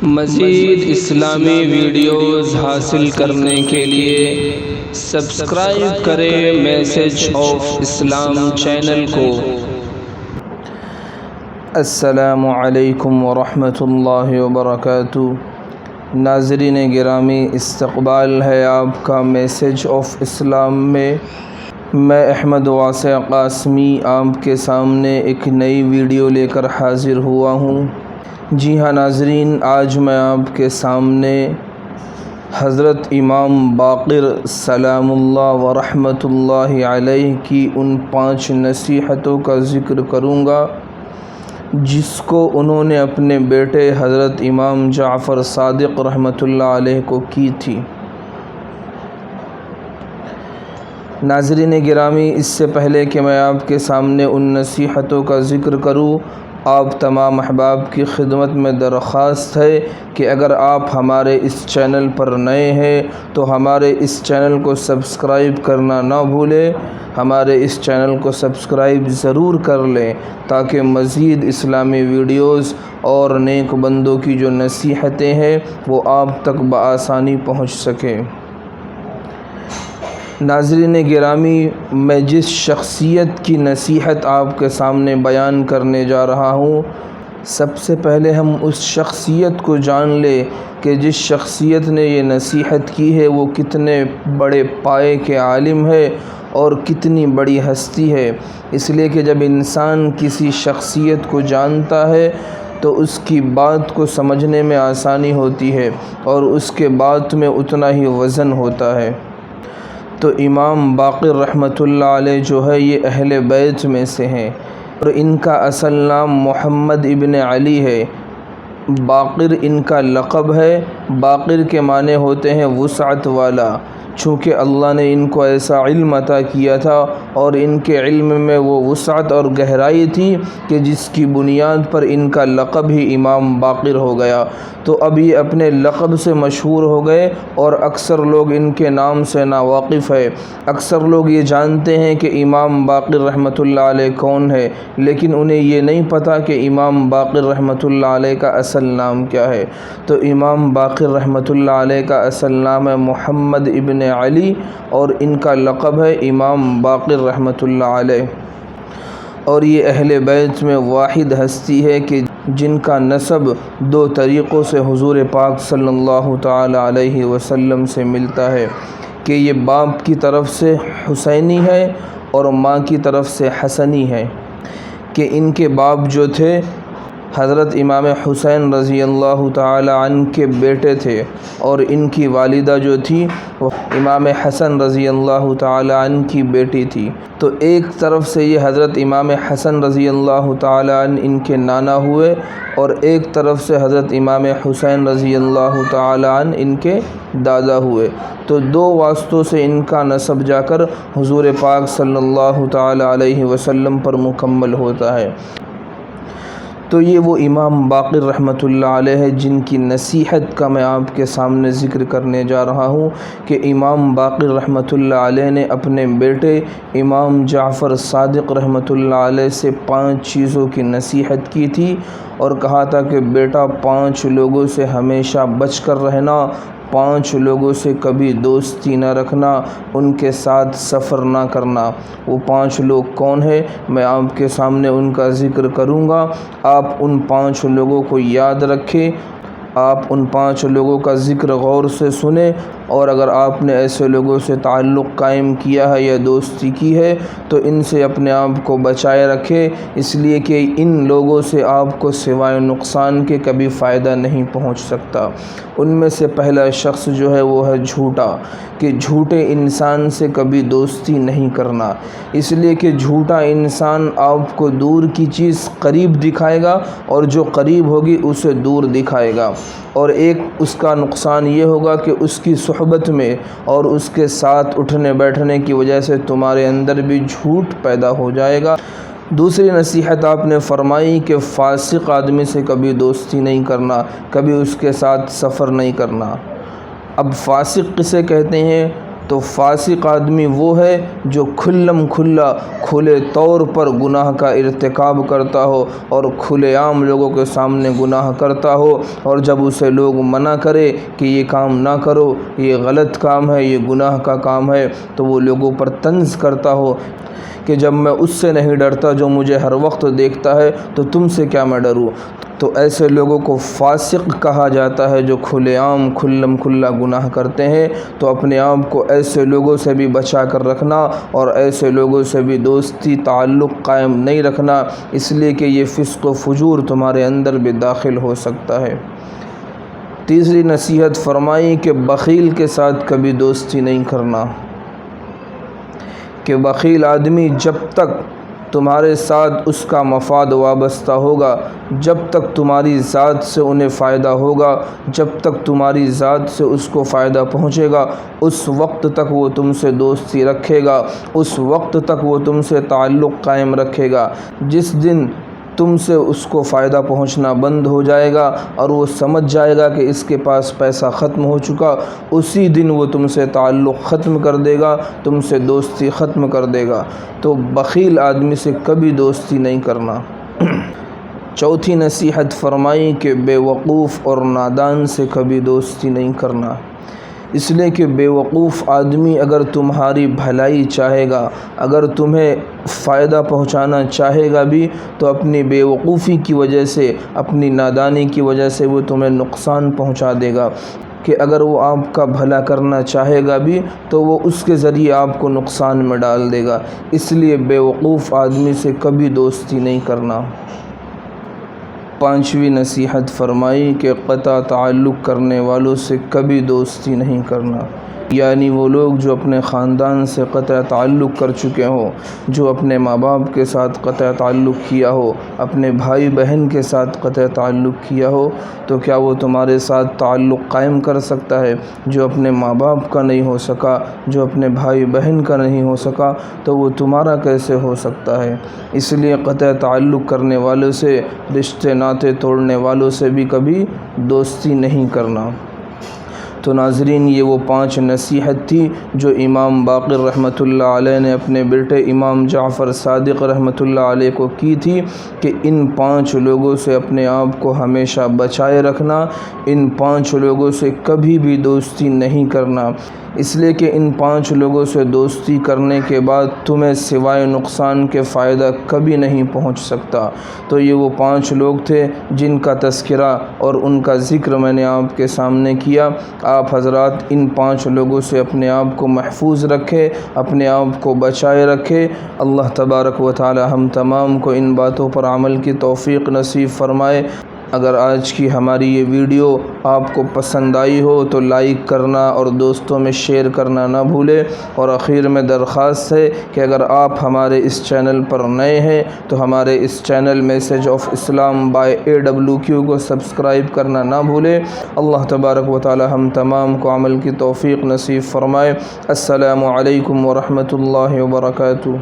مزید اسلامی ویڈیوز حاصل کرنے کے لیے سبسکرائب کریں میسج آف اسلام چینل کو۔ السلام علیکم ورحمۃ اللہ وبرکاتہ۔ ناظرین گرامی، استقبال ہے آپ کا میسج آف اسلام میں احمد واسع قاسمی آپ کے سامنے ایک نئی ویڈیو لے کر حاضر ہوا ہوں۔ جی ہاں ناظرین، آج میں آپ کے سامنے حضرت امام باقر سلام اللہ ورحمۃ اللہ علیہ کی ان 5 نصیحتوں کا ذکر کروں گا جس کو انہوں نے اپنے بیٹے حضرت امام جعفر صادق رحمۃ اللہ علیہ کو کی تھی۔ ناظرین گرامی، اس سے پہلے کہ میں آپ کے سامنے ان نصیحتوں کا ذکر کروں، آپ تمام احباب کی خدمت میں درخواست ہے کہ اگر آپ ہمارے اس چینل پر نئے ہیں تو ہمارے اس چینل کو سبسکرائب کرنا نہ بھولیں۔ ہمارے اس چینل کو سبسکرائب ضرور کر لیں تاکہ مزید اسلامی ویڈیوز اور نیک بندوں کی جو نصیحتیں ہیں وہ آپ تک بآسانی پہنچ سکیں۔ ناظرین گرامی، میں جس شخصیت کی نصیحت آپ کے سامنے بیان کرنے جا رہا ہوں، سب سے پہلے ہم اس شخصیت کو جان لیں کہ جس شخصیت نے یہ نصیحت کی ہے وہ کتنے بڑے پائے کے عالم ہے اور کتنی بڑی ہستی ہے۔ اس لیے کہ جب انسان کسی شخصیت کو جانتا ہے تو اس کی بات کو سمجھنے میں آسانی ہوتی ہے اور اس کے بات میں اتنا ہی وزن ہوتا ہے۔ تو امام باقر رحمۃ اللہ علیہ جو ہے یہ اہل بیت میں سے ہیں اور ان کا اصل نام محمد ابن علی ہے۔ باقر ان کا لقب ہے۔ باقر کے معنی ہوتے ہیں وسعت والا، چونکہ اللہ نے ان کو ایسا علم عطا کیا تھا اور ان کے علم میں وہ وسعت اور گہرائی تھی کہ جس کی بنیاد پر ان کا لقب ہی امام باقر ہو گیا۔ تو اب یہ اپنے لقب سے مشہور ہو گئے اور اکثر لوگ ان کے نام سے ناواقف ہے۔ اکثر لوگ یہ جانتے ہیں کہ امام باقر رحمۃ اللہ علیہ کون ہے، لیکن انہیں یہ نہیں پتہ کہ امام باقر رحمۃ اللہ علیہ کا اصل نام کیا ہے۔ تو امام باقر رحمۃ اللہ علیہ کا اصل نام ہے محمد ابن علی اور ان کا لقب ہے امام باقر رحمۃ اللہ علیہ۔ اور یہ اہل بیت میں واحد ہستی ہے کہ جن کا نسب 2 طریقوں سے حضور پاک صلی اللہ تعالی علیہ وسلم سے ملتا ہے کہ یہ باپ کی طرف سے حسینی ہے اور ماں کی طرف سے حسنی ہے، کہ ان کے باپ جو تھے حضرت امام حسین رضی اللہ تعالی عنہ کے بیٹے تھے اور ان کی والدہ جو تھی وہ امام حسن رضی اللہ تعالی عنہ کی بیٹی تھی۔ تو ایک طرف سے یہ حضرت امام حسن رضی اللہ تعالی عنہ ان کے نانا ہوئے اور ایک طرف سے حضرت امام حسین رضی اللہ تعالی عنہ ان کے دادا ہوئے۔ تو 2 واسطوں سے ان کا نسب جا کر حضور پاک صلی اللہ تعالی علیہ وسلم پر مکمل ہوتا ہے۔ تو یہ وہ امام باقر رحمۃ اللہ علیہ ہے جن کی نصیحت کا میں آپ کے سامنے ذکر کرنے جا رہا ہوں کہ امام باقر رحمۃ اللہ علیہ نے اپنے بیٹے امام جعفر صادق رحمۃ اللہ علیہ سے 5 چیزوں کی نصیحت کی تھی اور کہا تھا کہ بیٹا 5 لوگوں سے ہمیشہ بچ کر رہنا، 5 لوگوں سے کبھی دوستی نہ رکھنا، ان کے ساتھ سفر نہ کرنا۔ وہ 5 لوگ کون ہیں؟ میں آپ کے سامنے ان کا ذکر کروں گا، آپ ان 5 لوگوں کو یاد رکھیں، آپ ان 5 لوگوں کا ذکر غور سے سنیں اور اگر آپ نے ایسے لوگوں سے تعلق قائم کیا ہے یا دوستی کی ہے تو ان سے اپنے آپ کو بچائے رکھیں، اس لیے کہ ان لوگوں سے آپ کو سوائے نقصان کے کبھی فائدہ نہیں پہنچ سکتا۔ ان میں سے پہلا شخص جو ہے وہ ہے جھوٹا، کہ جھوٹے انسان سے کبھی دوستی نہیں کرنا، اس لیے کہ جھوٹا انسان آپ کو دور کی چیز قریب دکھائے گا اور جو قریب ہوگی اسے دور دکھائے گا، اور ایک اس کا نقصان یہ ہوگا کہ اس کی صحبت میں اور اس کے ساتھ اٹھنے بیٹھنے کی وجہ سے تمہارے اندر بھی جھوٹ پیدا ہو جائے گا۔ دوسری نصیحت آپ نے فرمائی کہ فاسق آدمی سے کبھی دوستی نہیں کرنا، کبھی اس کے ساتھ سفر نہیں کرنا۔ اب فاسق کسے کہتے ہیں؟ تو فاسق آدمی وہ ہے جو کھلے طور پر گناہ کا ارتکاب کرتا ہو اور کھلے عام لوگوں کے سامنے گناہ کرتا ہو، اور جب اسے لوگ منع کرے کہ یہ کام نہ کرو، یہ غلط کام ہے، یہ گناہ کا کام ہے، تو وہ لوگوں پر طنز کرتا ہو کہ جب میں اس سے نہیں ڈرتا جو مجھے ہر وقت دیکھتا ہے تو تم سے کیا میں ڈروں۔ تو ایسے لوگوں کو فاسق کہا جاتا ہے جو کھلے عام کھلا گناہ کرتے ہیں۔ تو اپنے آپ کو ایسے لوگوں سے بھی بچا کر رکھنا اور ایسے لوگوں سے بھی دوستی تعلق قائم نہیں رکھنا، اس لیے کہ یہ فسق و فجور تمہارے اندر بھی داخل ہو سکتا ہے۔ تیسری نصیحت فرمائی کہ بخیل کے ساتھ کبھی دوستی نہیں کرنا، کہ بخیل آدمی جب تک تمہارے ساتھ اس کا مفاد وابستہ ہوگا، جب تک تمہاری ذات سے انہیں فائدہ ہوگا، جب تک تمہاری ذات سے اس کو فائدہ پہنچے گا، اس وقت تک وہ تم سے دوستی رکھے گا، اس وقت تک وہ تم سے تعلق قائم رکھے گا۔ جس دن تم سے اس کو فائدہ پہنچنا بند ہو جائے گا اور وہ سمجھ جائے گا کہ اس کے پاس پیسہ ختم ہو چکا، اسی دن وہ تم سے تعلق ختم کر دے گا، تم سے دوستی ختم کر دے گا۔ تو بخیل آدمی سے کبھی دوستی نہیں کرنا۔ چوتھی نصیحت فرمائی کہ بے وقوف اور نادان سے کبھی دوستی نہیں کرنا، اس لیے کہ بے وقوف آدمی اگر تمہاری بھلائی چاہے گا، اگر تمہیں فائدہ پہنچانا چاہے گا بھی، تو اپنی بے وقوفی کی وجہ سے، اپنی نادانی کی وجہ سے وہ تمہیں نقصان پہنچا دے گا، کہ اگر وہ آپ کا بھلا کرنا چاہے گا بھی تو وہ اس کے ذریعے آپ کو نقصان میں ڈال دے گا۔ اس لیے بے وقوف آدمی سے کبھی دوستی نہیں کرنا۔ پانچویں نصیحت فرمائی کہ قطع تعلق کرنے والوں سے کبھی دوستی نہیں کرنا، یعنی وہ لوگ جو اپنے خاندان سے قطع تعلق کر چکے ہوں، جو اپنے ماں باپ کے ساتھ قطع تعلق کیا ہو، اپنے بھائی بہن کے ساتھ قطع تعلق کیا ہو، تو کیا وہ تمہارے ساتھ تعلق قائم کر سکتا ہے؟ جو اپنے ماں باپ کا نہیں ہو سکا، جو اپنے بھائی بہن کا نہیں ہو سکا، تو وہ تمہارا کیسے ہو سکتا ہے؟ اس لیے قطع تعلق کرنے والوں سے، رشتے ناطے توڑنے والوں سے بھی کبھی دوستی نہیں کرنا۔ تو ناظرین، یہ وہ 5 نصیحت تھی جو امام باقر رحمۃ اللہ علیہ نے اپنے بیٹے امام جعفر صادق رحمۃ اللہ علیہ کو کی تھی کہ ان 5 لوگوں سے اپنے آپ کو ہمیشہ بچائے رکھنا، ان 5 لوگوں سے کبھی بھی دوستی نہیں کرنا، اس لیے کہ ان 5 لوگوں سے دوستی کرنے کے بعد تمہیں سوائے نقصان کے فائدہ کبھی نہیں پہنچ سکتا۔ تو یہ وہ 5 لوگ تھے جن کا تذکرہ اور ان کا ذکر میں نے آپ کے سامنے کیا۔ آپ حضرات ان 5 لوگوں سے اپنے آپ کو محفوظ رکھے، اپنے آپ کو بچائے رکھے۔ اللہ تبارک و تعالی ہم تمام کو ان باتوں پر عمل کی توفیق نصیب فرمائے۔ اگر آج کی ہماری یہ ویڈیو آپ کو پسند آئی ہو تو لائک کرنا اور دوستوں میں شیئر کرنا نہ بھولے، اور آخر میں درخواست ہے کہ اگر آپ ہمارے اس چینل پر نئے ہیں تو ہمارے اس channel message of Islam by AWQ کو سبسکرائب کرنا نہ بھولے۔ اللہ تبارک و تعالی ہم تمام کو عمل کی توفیق نصیب فرمائے۔ السلام علیکم ورحمۃ اللہ وبرکاتہ۔